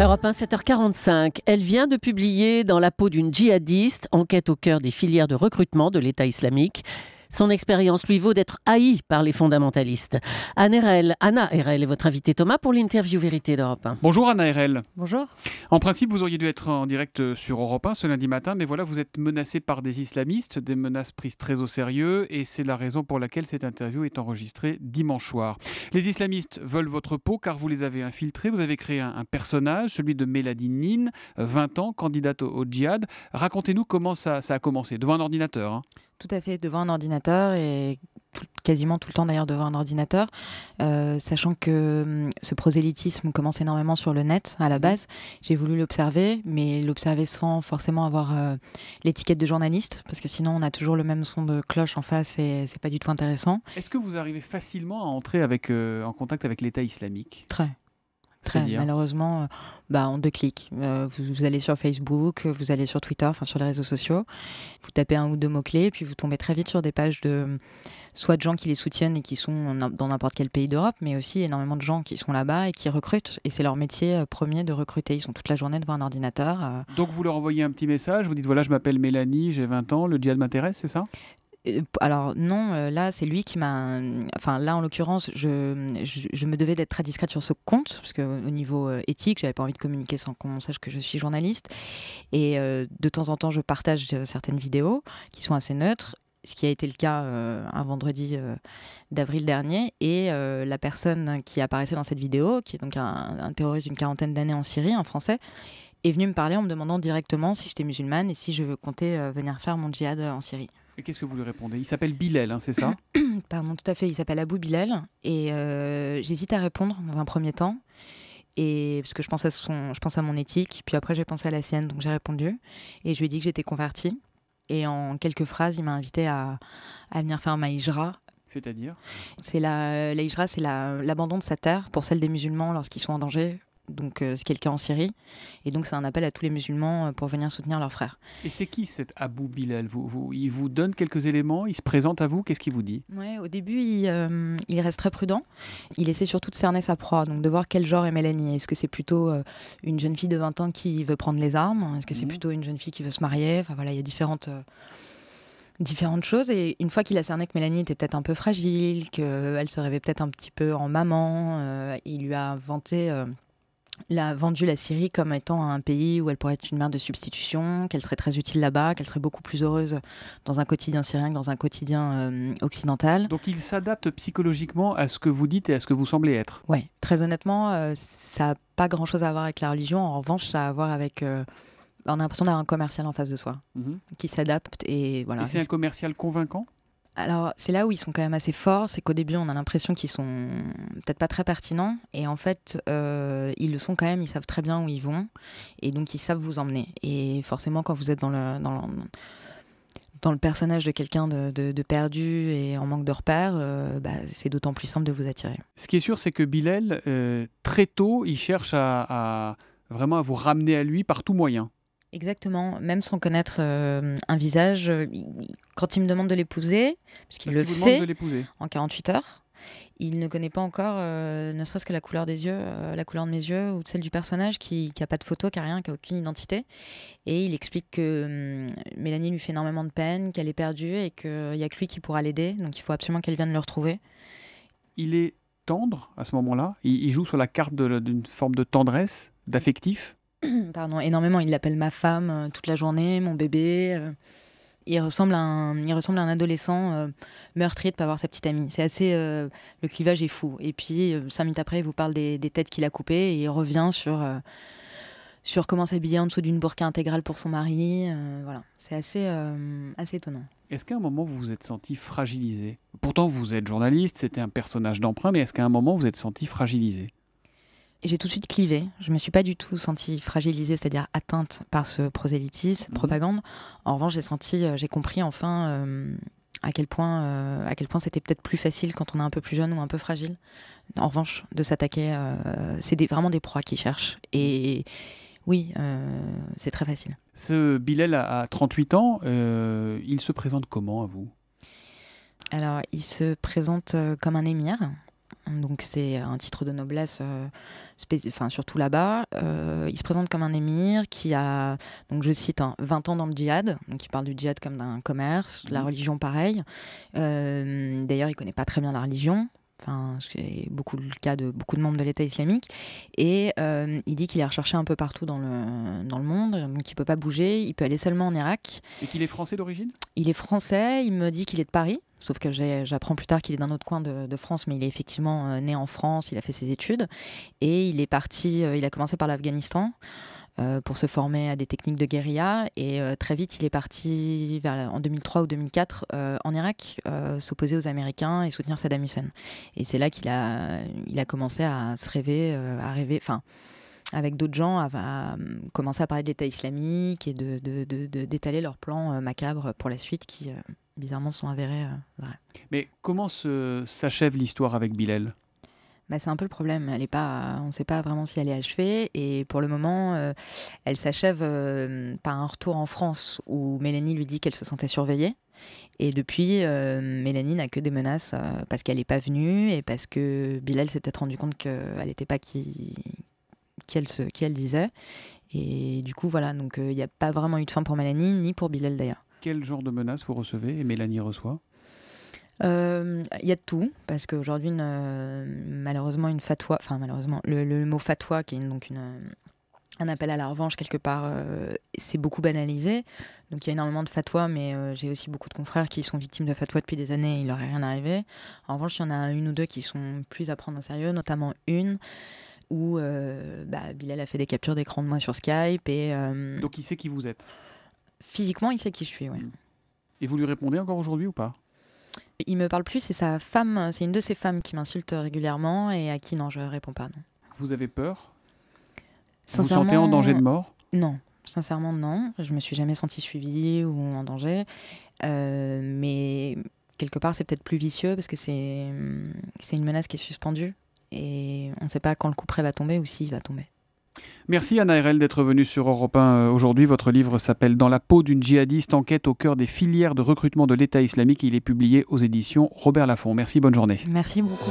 Europe 1, 7h45. Elle vient de publier Dans la peau d'une djihadiste, enquête au cœur des filières de recrutement de l'État islamique. Son expérience lui vaut d'être haïe par les fondamentalistes. Anna Erel est votre invitée, Thomas, pour l'interview vérité d'Europe 1. Bonjour Anna Erel. Bonjour. En principe, vous auriez dû être en direct sur Europe 1 ce lundi matin, mais voilà, vous êtes menacée par des islamistes, des menaces prises très au sérieux, et c'est la raison pour laquelle cette interview est enregistrée dimanche soir. Les islamistes veulent votre peau car vous les avez infiltrés, vous avez créé un personnage, celui de Mélanie Nin, 20 ans, candidate au djihad. Racontez-nous comment ça a commencé, devant un ordinateur, hein. Tout à fait, devant un ordinateur et quasiment tout le temps d'ailleurs devant un ordinateur, sachant que ce prosélytisme commence énormément sur le net à la base. J'ai voulu l'observer, mais l'observer sans forcément avoir l'étiquette de journaliste, parce que sinon on a toujours le même son de cloche en face et c'est pas du tout intéressant. Est-ce que vous arrivez facilement à entrer en contact avec l'État islamique ? Très. Malheureusement, en 2 clics. Vous allez sur Facebook, vous allez sur Twitter, enfin sur les réseaux sociaux, vous tapez 1 ou 2 mots-clés, puis vous tombez très vite sur des pages soit de gens qui les soutiennent et qui sont dans n'importe quel pays d'Europe, mais aussi énormément de gens qui sont là-bas et qui recrutent. Et c'est leur métier premier de recruter. Ils sont toute la journée devant un ordinateur. Donc vous leur envoyez un petit message, vous dites voilà, je m'appelle Mélanie, j'ai 20 ans, le djihad m'intéresse, c'est ça ? Alors non, là c'est lui qui m'a... Enfin là en l'occurrence, je me devais d'être très discrète sur ce compte, parce qu'au niveau éthique, j'avais pas envie de communiquer sans qu'on sache que je suis journaliste. Et de temps en temps, je partage certaines vidéos qui sont assez neutres, ce qui a été le cas un vendredi d'avril dernier. Et la personne qui apparaissait dans cette vidéo, qui est donc un terroriste d'une 40aine d'années en Syrie, un Français, est venu me parler en me demandant directement si j'étais musulmane et si je comptais venir faire mon djihad en Syrie. Et qu'est-ce que vous lui répondez ? Il s'appelle Bilal, hein, c'est ça ? Pardon, tout à fait. Il s'appelle Abou Bilal. Et j'hésite à répondre dans un premier temps. Et parce que je pense à mon éthique. Puis après, j'ai pensé à la sienne. Donc j'ai répondu. Et je lui ai dit que j'étais convertie. Et en quelques phrases, il m'a invité à venir faire ma hijra. C'est-à-dire ? La hijra, c'est l'abandon de sa terre pour celle des musulmans lorsqu'ils sont en danger. Donc ce qui est le cas en Syrie. Et donc c'est un appel à tous les musulmans pour venir soutenir leurs frères. Et c'est qui cet Abou Bilal ? Il vous donne quelques éléments, il se présente à vous, qu'est-ce qu'il vous dit ? Ouais, au début, il reste très prudent. Il essaie surtout de cerner sa proie, donc de voir quel genre est Mélanie. Est-ce que c'est plutôt une jeune fille de 20 ans qui veut prendre les armes ? Est-ce que c'est plutôt une jeune fille qui veut se marier ? Enfin voilà, il y a différentes choses. Et une fois qu'il a cerné que Mélanie était peut-être un peu fragile, qu'elle se rêvait peut-être un petit peu en maman, il lui a vendu la Syrie comme étant un pays où elle pourrait être une mère de substitution, qu'elle serait très utile là-bas, qu'elle serait beaucoup plus heureuse dans un quotidien syrien que dans un quotidien occidental. Donc il s'adapte psychologiquement à ce que vous dites et à ce que vous semblez être. Oui, très honnêtement, ça n'a pas grand-chose à voir avec la religion. En revanche, ça a à voir avec... on a l'impression d'avoir un commercial en face de soi, qui s'adapte. Et voilà. Et c'est un commercial convaincant ? Alors, c'est là où ils sont quand même assez forts, c'est qu'au début, on a l'impression qu'ils sont peut-être pas très pertinents, et en fait, ils le sont quand même, ils savent très bien où ils vont, et donc ils savent vous emmener. Et forcément, quand vous êtes dans le personnage de quelqu'un de perdu et en manque de repères, c'est d'autant plus simple de vous attirer. Ce qui est sûr, c'est que Bilal, très tôt, il cherche à vraiment à vous ramener à lui par tout moyen. Exactement, même sans connaître un visage, quand il me demande de l'épouser, puisqu'il le fait en 48 heures, il ne connaît pas encore, ne serait-ce que la couleur des yeux, la couleur de mes yeux, ou celle du personnage qui n'a pas de photo, qui n'a rien, qui n'a aucune identité. Et il explique que Mélanie lui fait énormément de peine, qu'elle est perdue et qu'il n'y a que lui qui pourra l'aider, donc il faut absolument qu'elle vienne le retrouver. Il est tendre à ce moment-là ? Il joue sur la carte d'une forme de tendresse, d'affectif ? Pardon, énormément. Il l'appelle ma femme toute la journée, mon bébé. Il ressemble à un adolescent meurtri de ne pas voir sa petite amie. C'est assez... le clivage est fou. Et puis, 5 minutes après, il vous parle des têtes qu'il a coupées et il revient sur comment s'habiller en dessous d'une burqa intégrale pour son mari. Voilà. C'est assez étonnant. Est-ce qu'à un moment, vous vous êtes senti fragilisé ? Pourtant, vous êtes journaliste, c'était un personnage d'emprunt, mais est-ce qu'à un moment, vous vous êtes senti fragilisé ? J'ai tout de suite clivé. Je me suis pas du tout sentie fragilisée, c'est-à-dire atteinte par ce prosélytisme, cette propagande. En revanche, j'ai compris enfin à quel point c'était peut-être plus facile quand on est un peu plus jeune ou un peu fragile. En revanche, de s'attaquer, c'est vraiment des proies qui cherchent. Et oui, c'est très facile. Ce Bilal a 38 ans. Il se présente comment à vous ? Alors, il se présente comme un émir. Donc c'est un titre de noblesse, surtout là-bas. Il se présente comme un émir qui a, donc je cite, 20 ans dans le djihad. Donc il parle du djihad comme d'un commerce, de la religion pareil. D'ailleurs, il ne connaît pas très bien la religion. C'est beaucoup le cas de beaucoup de membres de l'État islamique. Et il dit qu'il est recherché un peu partout dans le monde, donc il ne peut pas bouger, il peut aller seulement en Irak. Et qu'il est français d'origine ? Il est français, il me dit qu'il est de Paris, sauf que j'apprends plus tard qu'il est d'un autre coin de France, mais il est effectivement né en France, il a fait ses études. Et il est parti, il a commencé par l'Afghanistan pour se former à des techniques de guérilla. Et très vite, il est parti en 2003 ou 2004 en Irak, s'opposer aux Américains et soutenir Saddam Hussein. Et c'est là qu'il a commencé à se rêver, avec d'autres gens, à commencer à parler de l'État islamique et d'étaler leurs plans macabres pour la suite qui, bizarrement, sont avérés vrais. Mais comment s'achève l'histoire avec Bilal ? C'est un peu le problème. On ne sait pas vraiment si elle est achevée. Et pour le moment, elle s'achève par un retour en France où Mélanie lui dit qu'elle se sentait surveillée. Et depuis, Mélanie n'a que des menaces parce qu'elle n'est pas venue et parce que Bilal s'est peut-être rendu compte qu'elle n'était pas qui elle disait. Et du coup, voilà. Donc, il n'y a pas vraiment eu de fin pour Mélanie, ni pour Bilal d'ailleurs. Quel genre de menaces vous recevez et Mélanie reçoit ? Y a de tout, parce qu'aujourd'hui, malheureusement, une fatwa, le mot fatwa, qui est donc un appel à la revanche quelque part, c'est beaucoup banalisé. Donc il y a énormément de fatwas, mais j'ai aussi beaucoup de confrères qui sont victimes de fatwas depuis des années et il leur est rien arrivé. En revanche, il y en a une ou deux qui sont plus à prendre au sérieux, notamment une où Bilal a fait des captures d'écran de moi sur Skype. Donc il sait qui vous êtes ? Physiquement, il sait qui je suis, oui. Et vous lui répondez encore aujourd'hui ou pas ? Il me parle plus, c'est sa femme, c'est une de ses femmes qui m'insulte régulièrement et à qui non, je réponds pas. Non. Vous avez peur ? Vous vous sentez en danger de mort ? Non, sincèrement non. Je me suis jamais sentie suivie ou en danger. Mais quelque part, c'est peut-être plus vicieux parce que c'est une menace qui est suspendue et on ne sait pas quand le coup près va tomber ou s'il va tomber. Merci Anna Erel d'être venue sur Europe 1 aujourd'hui. Votre livre s'appelle « Dans la peau d'une djihadiste, enquête au cœur des filières de recrutement de l'État islamique ». Il est publié aux éditions Robert Laffont. Merci, bonne journée. Merci beaucoup.